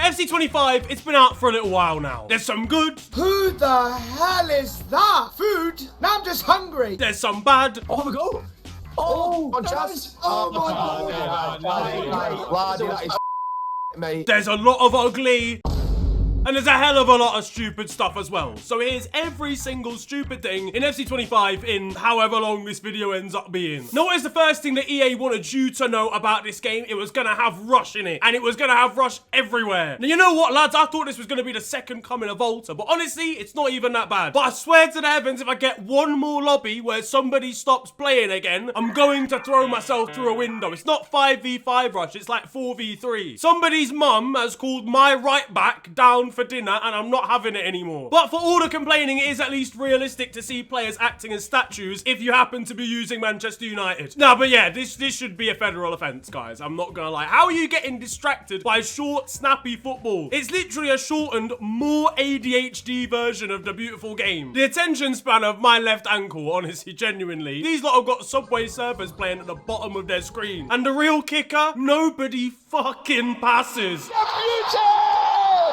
FC25, it's been out for a little while now. There's some good. Who the hell is that? Food? Now I'm just hungry. There's some bad. Oh, have a go. Oh, on chance. Oh my god. That is mate. There's a lot of ugly. And there's a hell of a lot of stupid stuff as well. So here's every single stupid thing in FC25 in however long this video ends up being. Now what is the first thing that EA wanted you to know about this game? It was gonna have Rush in it. And it was gonna have Rush everywhere. Now you know what, lads? I thought this was gonna be the second coming of Volta. But honestly, it's not even that bad. But I swear to the heavens, if I get one more lobby where somebody stops playing again, I'm going to throw myself through a window. It's not 5v5 Rush, it's like 4v3. Somebody's mum has called my right back down for dinner and I'm not having it anymore. But for all the complaining, it is at least realistic to see players acting as statues if you happen to be using Manchester United. No, but yeah, this should be a federal offence, guys. I'm not gonna lie. How are you getting distracted by short, snappy football? It's literally a shortened, more ADHD version of the beautiful game. The attention span of my left ankle, honestly, genuinely. These lot have got Subway Surfers playing at the bottom of their screen. And the real kicker, nobody fucking passes.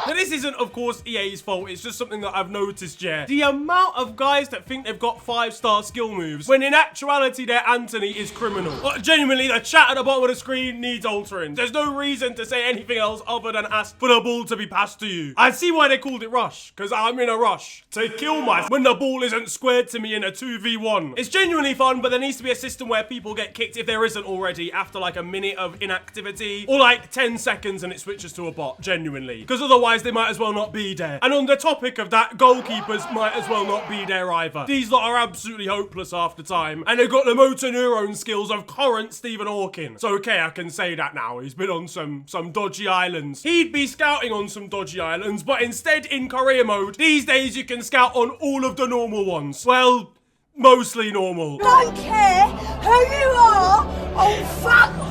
Now this isn't, of course, EA's fault. It's just something that I've noticed, yeah. The amount of guys that think they've got 5-star skill moves, when in actuality their Anthony is criminal. Genuinely, the chat at the bottom of the screen needs altering. There's no reason to say anything else other than ask for the ball to be passed to you. I see why they called it Rush, because I'm in a rush to kill myself when the ball isn't squared to me in a 2v1. It's genuinely fun, but there needs to be a system where people get kicked if there isn't already after like a minute of inactivity, or like 10 seconds and it switches to a bot, genuinely. Because otherwise, they might as well not be there. And on the topic of that, goalkeepers might as well not be there either. These lot are absolutely hopeless half the time. And they've got the motor neuron skills of current Stephen Hawking. So okay, I can say that now. He's been on some dodgy islands. He'd be scouting on some dodgy islands, but instead in career mode, these days you can scout on all of the normal ones. Well, mostly normal. Don't care who you are. Oh, fuck.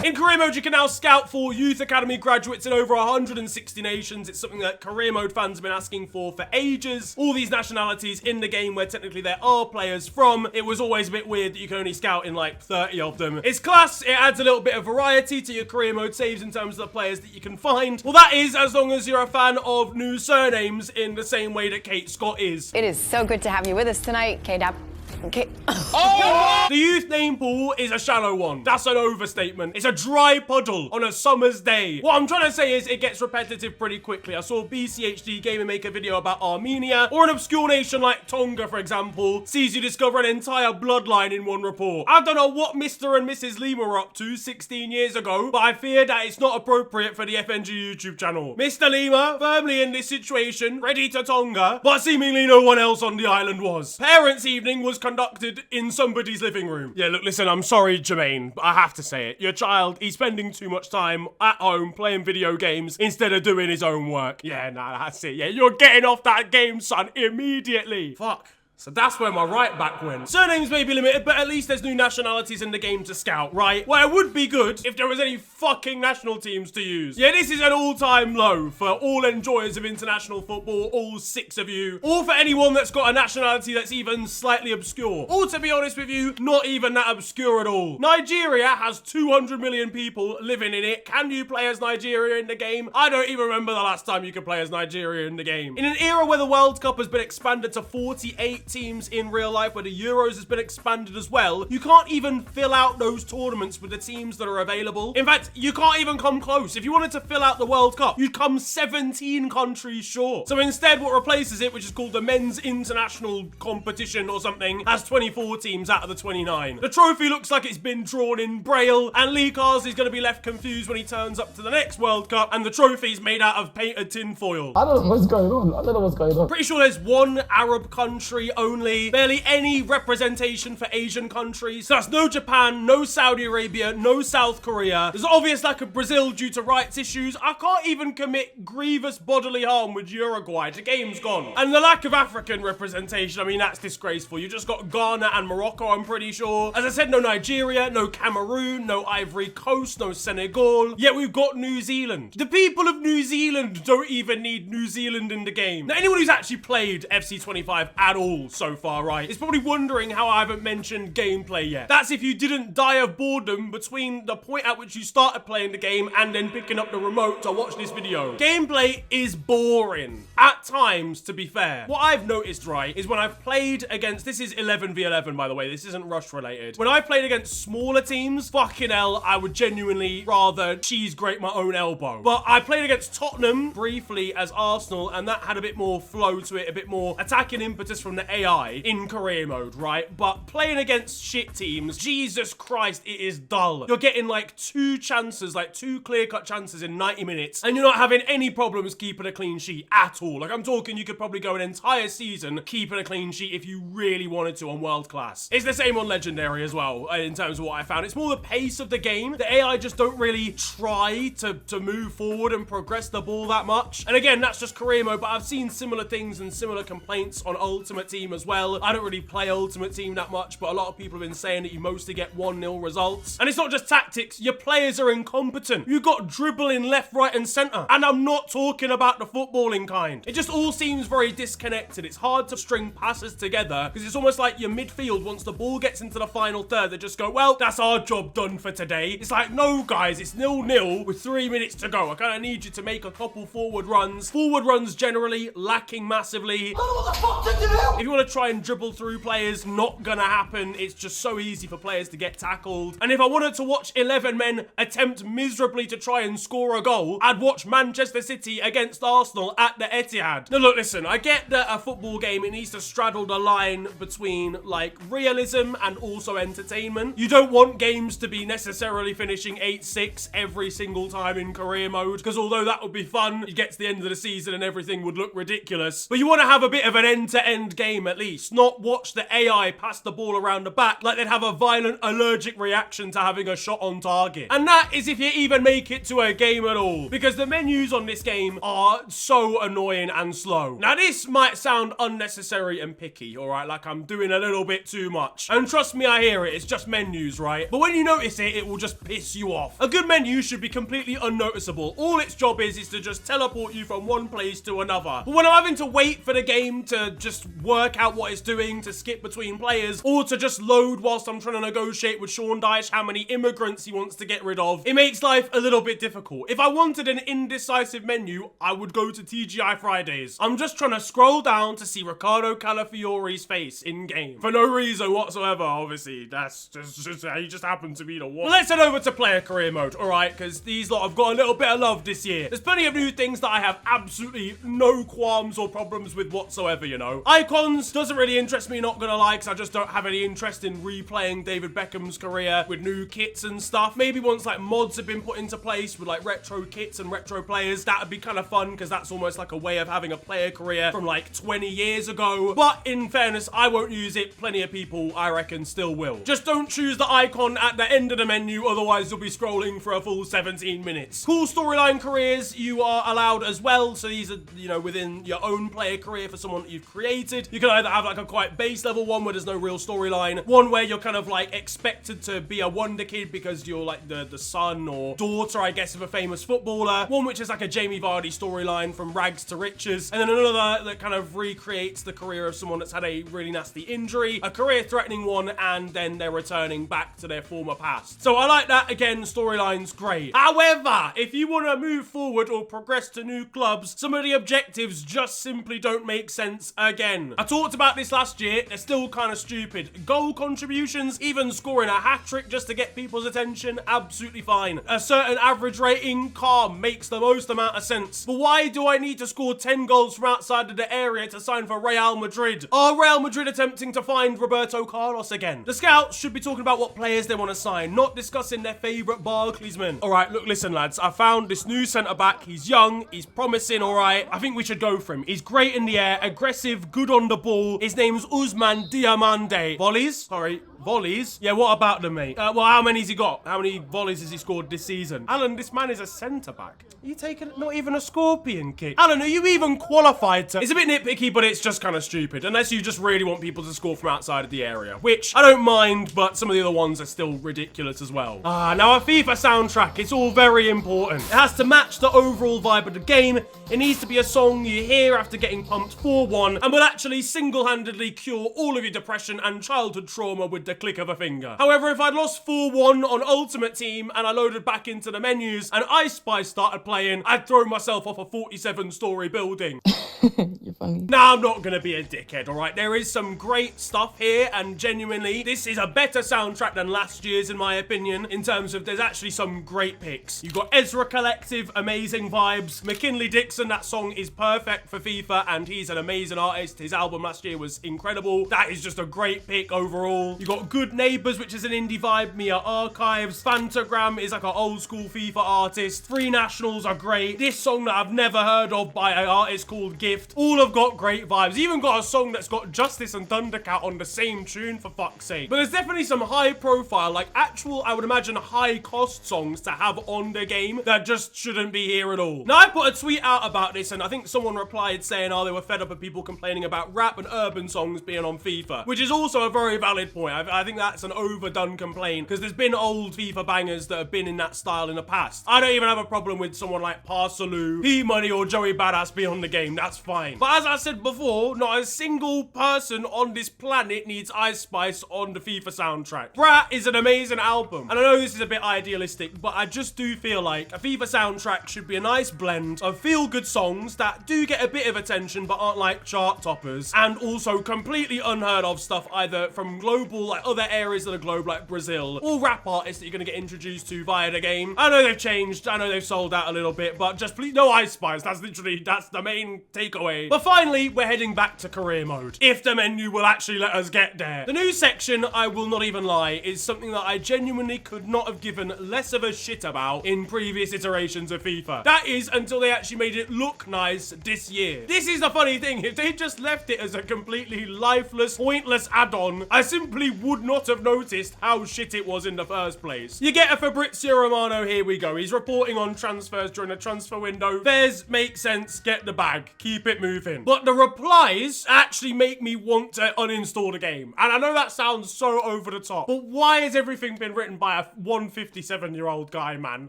In career mode, you can now scout for Youth Academy graduates in over 160 nations. It's something that career mode fans have been asking for ages. All these nationalities in the game where technically there are players from. It was always a bit weird that you can only scout in like 30 of them. It's class. It adds a little bit of variety to your career mode saves in terms of the players that you can find. Well, that is as long as you're a fan of new surnames in the same way that Kate Scott is. It is so good to have you with us tonight, K-Dab. Okay. Oh! The youth name pool is a shallow one. That's an overstatement. It's a dry puddle on a summer's day. What I'm trying to say is it gets repetitive pretty quickly. I saw BCHD Gamer make a video about Armenia, or an obscure nation like Tonga, for example, sees you discover an entire bloodline in one report. I don't know what Mr. and Mrs. Lima were up to 16 years ago, but I fear that it's not appropriate for the FNG YouTube channel. Mr. Lima, firmly in this situation, ready to Tonga, but seemingly no one else on the island was. Parents' evening was conducted in somebody's living room. Yeah, look, listen, I'm sorry, Jermaine, but I have to say it. Your child, he's spending too much time at home playing video games instead of doing his own work. Yeah, nah, that's it. Yeah, you're getting off that game, son, immediately. Fuck. So that's where my right back went. Surnames may be limited, but at least there's new nationalities in the game to scout, right? Well, it would be good if there was any fucking national teams to use. Yeah, this is an all-time low for all enjoyers of international football, all 6 of you, or for anyone that's got a nationality that's even slightly obscure. Or to be honest with you, not even that obscure at all. Nigeria has 200 million people living in it. Can you play as Nigeria in the game? I don't even remember the last time you could play as Nigeria in the game. In an era where the World Cup has been expanded to 48 teams in real life, where the Euros has been expanded as well, you can't even fill out those tournaments with the teams that are available. In fact, you can't even come close. If you wanted to fill out the World Cup, you'd come 17 countries short. So instead, what replaces it, which is called the Men's International Competition or something, has 24 teams out of the 29. The trophy looks like it's been drawn in Braille, and Lee Cars is going to be left confused when he turns up to the next World Cup, and the trophy's made out of painted tin foil. I don't know what's going on. I don't know what's going on. Pretty sure there's one Arab country only. Barely any representation for Asian countries. So that's no Japan, no Saudi Arabia, no South Korea. There's obvious lack of Brazil due to rights issues. I can't even commit grievous bodily harm with Uruguay. The game's gone. And the lack of African representation, I mean, that's disgraceful. You just got Ghana and Morocco, I'm pretty sure. As I said, no Nigeria, no Cameroon, no Ivory Coast, no Senegal. Yet we've got New Zealand. The people of New Zealand don't even need New Zealand in the game. Now, anyone who's actually played FC25 at all incredible so far, right? It's probably wondering how I haven't mentioned gameplay yet. That's if you didn't die of boredom between the point at which you started playing the game and then picking up the remote to watch this video. Gameplay is boring. At times, to be fair. What I've noticed, right, is when I've played against, this is 11v11, by the way, this isn't Rush related. When I played against smaller teams, fucking hell, I would genuinely rather cheese grate my own elbow. But I played against Tottenham briefly as Arsenal, and that had a bit more flow to it, a bit more attacking impetus from the AI in career mode, right? But playing against shit teams, Jesus Christ, it is dull. You're getting like two chances, like two clear-cut chances in 90 minutes, and you're not having any problems keeping a clean sheet at all. Like, I'm talking, you could probably go an entire season keeping a clean sheet if you really wanted to on World Class. It's the same on Legendary as well, in terms of what I found. It's more the pace of the game. The AI just don't really try to move forward and progress the ball that much. And again, that's just career mode, but I've seen similar things and similar complaints on Ultimate Team as well. I don't really play Ultimate Team that much, but a lot of people have been saying that you mostly get 1-0 results. And it's not just tactics, your players are incompetent. You've got dribbling left, right, and center. And I'm not talking about the footballing kind. It just all seems very disconnected. It's hard to string passes together because it's almost like your midfield, once the ball gets into the final third, they just go, well, that's our job done for today. It's like, no, guys, it's 0-0 with 3 minutes to go. I kind of need you to make a couple forward runs. Forward runs generally lacking massively. I don't know what the fuck to do! If you want to try and dribble through players, not gonna happen. It's just so easy for players to get tackled. And if I wanted to watch 11 men attempt miserably to try and score a goal, I'd watch Manchester City against Arsenal at the Etihad. Now look, listen, I get that a football game, it needs to straddle the line between like realism and also entertainment. You don't want games to be necessarily finishing 8-6 every single time in career mode, because although that would be fun, you get to the end of the season and everything would look ridiculous. But you want to have a bit of an end-to-end game at least, not watch the AI pass the ball around the back like they'd have a violent allergic reaction to having a shot on target. And that is if you even make it to a game at all, because the menus on this game are so annoying and slow. Now this might sound unnecessary and picky, alright, like I'm doing a little bit too much. And trust me, I hear it, it's just menus, right? But when you notice it, it will just piss you off. A good menu should be completely unnoticeable. All its job is to just teleport you from one place to another. But when I'm having to wait for the game to just work out what it's doing, to skip between players, or to just load whilst I'm trying to negotiate with Sean Dyche how many immigrants he wants to get rid of, it makes life a little bit difficult. If I wanted an indecisive menu, I would go to TGI Fridays. I'm just trying to scroll down to see Ricardo Calafiore's face in-game. For no reason whatsoever, obviously. That's just how you just happen to be the one. But let's head over to player career mode, alright? Because these lot have got a little bit of love this year. There's plenty of new things that I have absolutely no qualms or problems with whatsoever, you know. Icons doesn't really interest me, not gonna lie, because I just don't have any interest in replaying David Beckham's career with new kits and stuff. Maybe once like mods have been put into place with like retro kits and retro players, that would be kind of fun, because that's almost like a way of having a player career from like 20 years ago. But in fairness, I won't use it. Plenty of people, I reckon, still will. Just don't choose the icon at the end of the menu, otherwise you'll be scrolling for a full 17 minutes. Cool storyline careers you are allowed as well, so these are, you know, within your own player career for someone that you've created. You can either have like a quite base level one where there's no real storyline, one where you're kind of like expected to be a wonder kid because you're like the son or daughter, I guess, of a famous footballer, one which is like a Jamie Vardy storyline from rags to riches, and then another that kind of recreates the career of someone that's had a really nasty injury, a career-threatening one, and then they're returning back to their former past. So I like that. Again, storyline's great. However, if you want to move forward or progress to new clubs, some of the objectives just simply don't make sense again. I talked about this last year, they're still kind of stupid. Goal contributions, even scoring a hat-trick just to get people's attention, absolutely fine. A certain average rating, calm, makes the most amount of sense. But why do I need to score 10 goals from outside of the area to sign for Real Madrid? Are Real Madrid attempting to find Roberto Carlos again? The scouts should be talking about what players they want to sign, not discussing their favourite Barclaysmen. Alright, look, listen lads, I found this new centre-back. He's young, he's promising, alright. I think we should go for him. He's great in the air, aggressive, good on the ball. His name's Usman Diamande. Volleys? Sorry. Volleys? Yeah, what about them, mate? Well, how many has he got? How many volleys has he scored this season? Alan, this man is a centre-back. Are you taking not even a scorpion kick? Alan, are you even qualified to... It's a bit nitpicky, but it's just kind of stupid. Unless you just really want people to score from outside of the area. Which, I don't mind, but some of the other ones are still ridiculous as well. Now a FIFA soundtrack, it's all very important. It has to match the overall vibe of the game. It needs to be a song you hear after getting pumped 4-1 and will actually single-handedly cure all of your depression and childhood trauma with the click of a finger. However, if I'd lost 4-1 on Ultimate Team and I loaded back into the menus and Ice Spice started playing, I'd throw myself off a 47-story building. You're funny. Now, I'm not gonna be a dickhead, alright? There is some great stuff here, and genuinely, this is a better soundtrack than last year's, in my opinion, in terms of there's actually some great picks. You've got Ezra Collective, amazing vibes. McKinley Dixon, that song is perfect for FIFA, and he's an amazing artist. His album last year was incredible. That is just a great pick overall. You got Good Neighbors, which is an indie vibe. Mia Archives. Fantagram is like an old school FIFA artist. Free Nationals are great. This song that I've never heard of by an artist called Gift. All have got great vibes. Even got a song that's got Justice and Thundercat on the same tune, for fuck's sake. But there's definitely some high profile, like actual, I would imagine, high cost songs to have on the game that just shouldn't be here at all. Now, I put a tweet out about this, and I think someone replied saying, oh, they were fed up of people complaining about rap and urban songs being on FIFA, which is also a very valid point. I think that's an overdone complaint, because there's been old FIFA bangers that have been in that style in the past. I don't even have a problem with someone like Parsaloo, P-Money, or Joey Badass being on the game. That's fine. But as I said before, not a single person on this planet needs Ice Spice on the FIFA soundtrack. Brat is an amazing album, and I know this is a bit idealistic, but I just do feel like a FIFA soundtrack should be a nice blend of feel-good songs that do get a bit of attention but aren't like chart toppers, and also completely unheard of stuff either from global, like other areas of the globe like Brazil, or rap artists that you're going to get introduced to via the game. I know they've changed, I know they've sold out a little bit, but just please, no Ice Spice. That's the main takeaway. But finally, we're heading back to career mode, if the menu will actually let us get there. The new section, I will not even lie, is something that I genuinely could not have given less of a shit about in previous iterations of FIFA. That is until they actually made it look nice this year. This is the funny thing, if they just left it as a completely lifeless, pointless add-on, I simply would not have noticed how shit it was in the first place. You get a Fabrizio Romano, here we go. He's reporting on transfers during the transfer window. Fares make sense, get the bag, keep it moving. But the replies actually make me want to uninstall the game. And I know that sounds so over the top, but why has everything been written by a 157-year-old guy, man?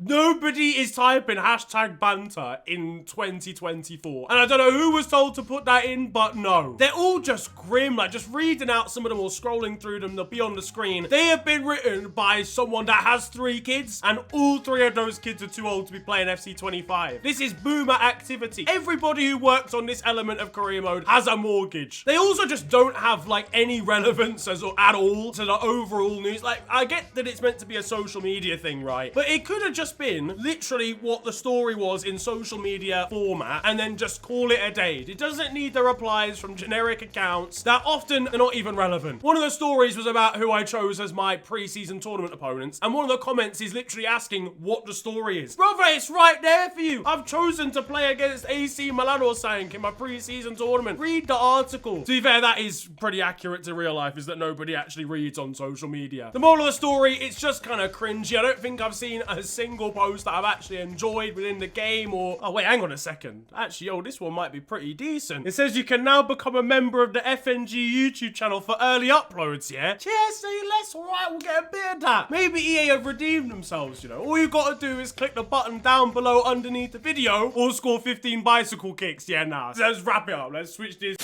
Nobody is typing hashtag banter in 2024. And I don't know who was told to put that in, but no. They're all just grim, like just reading out some of them or scrolling through them, they'll be on the screen. They have been written by someone that has 3 kids, and all 3 of those kids are too old to be playing FC25. This is boomer activity. Everybody who works on this element of career mode has a mortgage. They also just don't have like any relevance at all to the overall news. Like, I get that it's meant to be a social media thing, right? But it could have just been literally what the story was in social media format and then just call it a day. It doesn't need the replies from generic accounts that often are not even relevant. One of the stories was about who I chose as my pre-season tournament opponents, and one of the comments is literally asking what the story is. Brother, it's right there for you. I've chosen to play against AC Milan or something in my pre-season tournament. Read the article. To be fair, that is pretty accurate to real life, is that nobody actually reads on social media. The moral of the story, it's just kind of cringy. I don't think I've seen a single post that I've actually enjoyed within the game, or... Oh, wait, hang on a second. Actually, oh, this one might be pretty decent. It says you can now become a member of the FNG YouTube channel for early uploads, yeah? Yeah, say less, alright, we'll get a bit of that. Maybe EA have redeemed themselves, you know? All you gotta do is click the button down below underneath the video or score 15 bicycle kicks. Yeah, nah. So let's wrap it up. Let's switch this